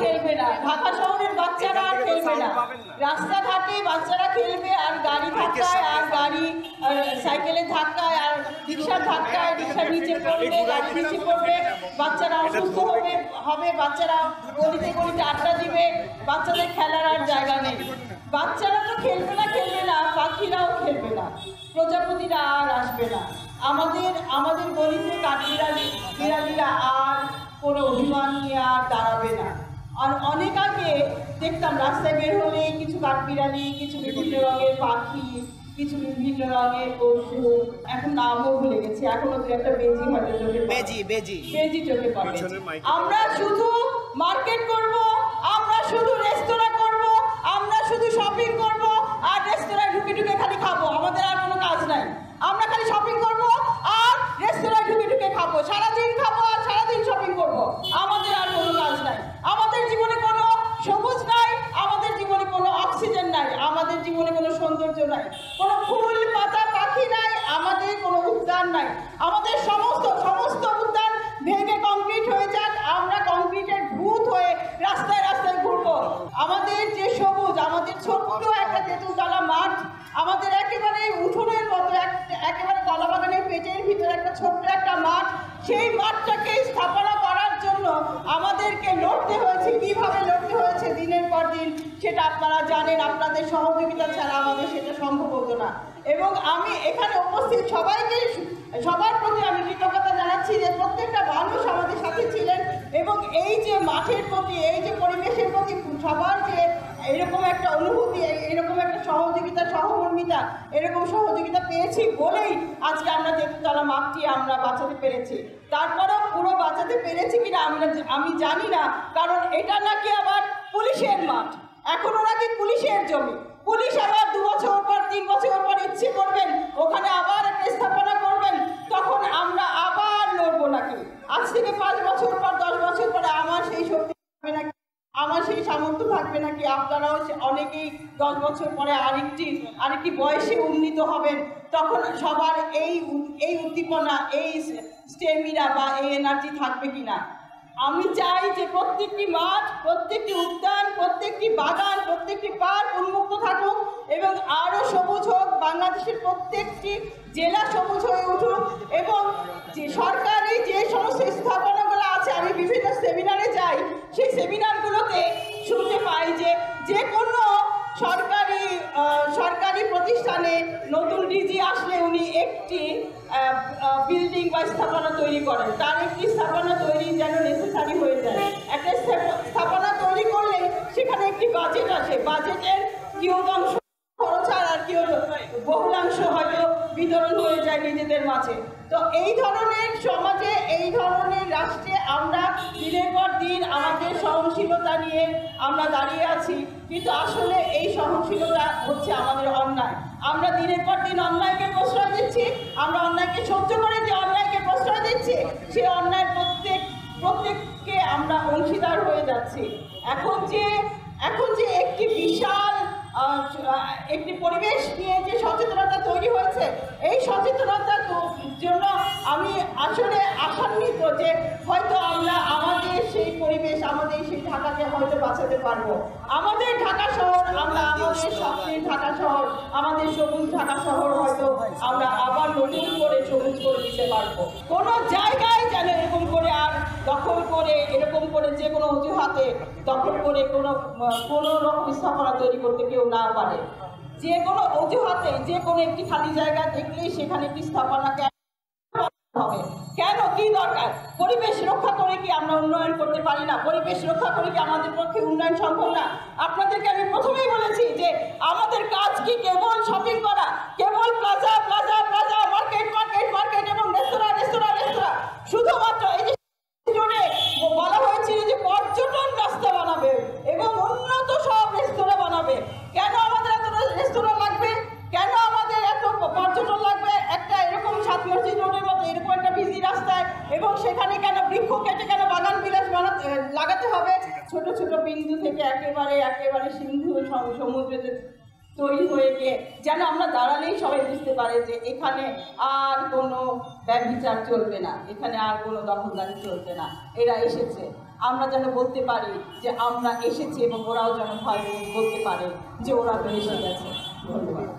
খেলবে না, ঢাকা শহরের বাচ্চারা আর খেলবে না। রাস্তাঘাটে বাচ্চারা খেলবে আর গাড়ি ধাক্কায় আর গাড়ি সাইকেলের ধাক্কায় আর রিক্সার ধাক্কায়, রিক্সার নিচে পড়বে, গাড়ি নিচে পড়বে, বাচ্চারা অসুস্থ হবে, বাচ্চারা গলিতে গলিতে আড্ডা দিবে, বাচ্চাদের খেলার আর জায়গা নেই। বাচ্চারা তো খেলবে না, পাখিরাও খেলবে না, প্রজাপতিরা আর আসবে না। আমাদের গলিতে কাঠবিড়ালিরা আর কোনো অভিমান নিয়ে আর দাঁড়াবে না। আর অনেক আগে দেখতাম রাস্তায় বের হলে কিছু কাঠবিড়ালি, কিছু বিভিন্ন রঙের পাখি, কিছু বিভিন্ন রঙের পশু, এখন নামও ভুলে গেছি, এখনো দু একটা বেজি হয়তো চোখে বেজি চোখে পড়ে। আমরা শুধু মার্কেট করব, আমরা শুধু রেস্তোরাঁ করব, আমরা শুধু শপিং করব আর রেস্তোরাঁয় ঢুকে ঢুকে খালি খাবো, আমাদের আর কোনো কাজ নাই। আমরা খালি শপিং করব আর রেস্তোরাঁয় ঢুকে ঢুকে খাবো, সারাদিন খাবো আর সারাদিন শপিং করব, আমাদের আর কোনো কাজ নাই। আমাদের জীবনে কোনো সবুজ নাই, আমাদের জীবনে কোনো অক্সিজেন নাই, আমাদের জীবনে কোনো সৌন্দর্য নাই, কোনো ফুল পাতা পাখি নাই, আমাদের কোনো উদ্যান নাই। আমাদের সমস্ত উদ্যান ভেঙে কংক্রিট হয়ে যাক, আমরা কংক্রিটের ভূত হয়ে রাস্তায় রাস্তায় ঘুরবো। আমাদের যে সবুজ, আমাদের ছোট্ট একটা তেঁতুলতলা মাঠ, আমাদের একেবারে উঠোনের মতো একেবারে কলা বাগানের পেটের ভিতরে একটা ছোট্ট একটা মাঠ, সেই মাঠটাকে স্থাপনা করার জন্য আমাদেরকে লড়তে হয়েছে। কিভাবে লড়তে হয়েছে দিনের পর দিন সেটা আপনারা জানেন। আপনাদের সহযোগিতা ছাড়া আমাদের সেটা সম্ভব হতো না। এবং আমি এখানে উপস্থিত সবার প্রতি আমি কৃতজ্ঞতা জানাচ্ছি যে প্রত্যেকটা মানুষ আমাদের সাথে ছিলেন এবং এই যে মাঠের প্রতি, এই যে পরিবেশের প্রতি সবার যে এরকম একটা অনুভূতি, এরকম একটা সহযোগিতা, সহকর্মিতা, এরকম সহযোগিতা পেয়েছি বলেই আজকে আমরা তেঁতুলতলা মাঠটি আমরা বাঁচাতে পেরেছি। তারপরেও পুরো বাঁচাতে পেরেছি কিনা আমি জানি না, কারণ এটা নাকি আবার পুলিশের মাঠ, এখনো নাকি পুলিশের জমি। পুলিশ আবার 2 বছর পর 3 বছর পর ইচ্ছে করবেন ওখানে আবার একটা স্থাপনা করবেন, তখন আমরা আবার লড়বো নাকি? আজ থেকে 5 বছর পর 10 বছর পরে আমার সেই শক্তি থাকবে নাকি, আমার সেই সামর্থ্য থাকবে নাকি? আপনারাও অনেকেই 10 বছর পরে আরেকটি বয়সে উন্নীত হবেন, তখন সবার এই উদ্দীপনা, এই স্টেমিনা বা এই এনার্জি থাকবে কিনা? আমি চাই যে প্রত্যেকটি মাঠ, প্রত্যেকটি উদ্যান, প্রত্যেকটি বাগান, প্রত্যেকটি পার্ক উন্মুক্ত থাকুক এবং আরও সবুজ হোক। বাংলাদেশের প্রত্যেকটি জেলা সবুজ হয়ে উঠুক এবং যে সরকারি যে সমস্ত স্থাপনাগুলো আছে, আমি বিভিন্ন সেমিনারে যাই, সেই সেমিনারগুলোতে শুনতে পাই যে কোনো সরকারি প্রতিষ্ঠানে নতুন ডিজি আসলে উনি একটি বিল্ডিং বা স্থাপনা তৈরি করেন, তার একটি স্থাপনা তৈরি যেন নেসেসারি হয়ে যায়। একটা স্থাপনা তৈরি করলে সেখানে একটি বাজেট আসে, বাজেটের কিয়দাংশ খরচ আর বহুলাংশ হয়তো বিতরণ হয়ে যায় নিজেদের মাঝে। তো এই ধরনের সমাজে, এই ধরনের রাষ্ট্রে আমরা দিনের পর দিন আমাদের সহনশীলতা নিয়ে আমরা দাঁড়িয়ে আছি, কিন্তু আসলে এই সহনশীলতা হচ্ছে আমাদের অন্যায়। আমরা দিনের পর দিন অন্যায়কে প্রশ্রয় দিচ্ছি, আমরা অন্যায়কে সহ্য করে যে অন্যায়কে প্রশ্রয় দিচ্ছি, সে অন্যায়ের প্রত্যেককে আমরা অংশীদার হয়ে যাচ্ছি। এখন যে একটি বিশাল একটি পরিবেশ নিয়ে যে সচেতনতা তৈরি হয়েছে, এই সচেতনতার জন্য আমি আসলে আশান্বিত যে হয়তো আমরা আমাদের সেই পরিবেশ, আমাদের সেই ঢাকাকে হয়তো বাঁচাতে পারবো। আমাদের ঢাকা শহর, আমরা আমাদের স্বপ্নের ঢাকা শহর, আমাদের সবুজ ঢাকা শহর হয়তো আমরা আবার নতুন করে সবুজ করে দিতে পারবো। কোনো জায়গায় যেন এরকম করে আর দখল করে, এরকম করে যে কোনো অজুহাতে দখল করে কোনো রকম স্থাপনা তৈরি করতে কেউ না পারে। যে কোনো অজুহাতে যে কোনো একটি খালি জায়গা দেখলেই সেখানে একটি স্থাপনাকে হবে। কেন, কি দরকার? পরিবেশ রক্ষা করে কি আমরা উন্নয়ন করতে পারি না? পরিবেশ রক্ষা করে কি আমাদের পক্ষে উন্নয়ন সম্ভব না? আপনাদেরকে আমি প্রথমেই বলেছি যে আমাদের কাজ কি কেবল শপিং করা, কেবল plaza plaza plaza, market market market এবং রেস্তোরাঁ রেস্তোরাঁ রেস্তোরাঁ? শুধুমাত্র এই যে বলা হয়েছিল যে পর্যটন রাস্তা বানাবে এবং উন্নত সব রেস্তোরাঁ বানাবে। কেন আমাদের এত রেস্তোরাঁ লাগবে? কেন আমাদের এত পর্যটন লাগবে? একটা এরকম 7 মসজিদ রোডের মতো এরকম একটা বিজি রাস্তায়, এবং সেখানে কেন বৃক্ষ কেটে কেন বাগান বিলাস লাগাতে হবে? ছোট ছোট বিন্দু থেকে একেবারে সিন্ধু সমুদ্রে তৈরি হয়ে গিয়ে যেন আমরা দাঁড়ালেই সবাই বুঝতে পারে যে এখানে আর কোনো ব্যভিচার চলবে না, এখানে আর কোনো দখলদারি চলবে না। এরা এসেছে আমরা যেন বলতে পারি যে আমরা এসেছি এবং ওরাও যেন ভয় বলতে পারে যে ওরা তো এসে গেছে। ধন্যবাদ।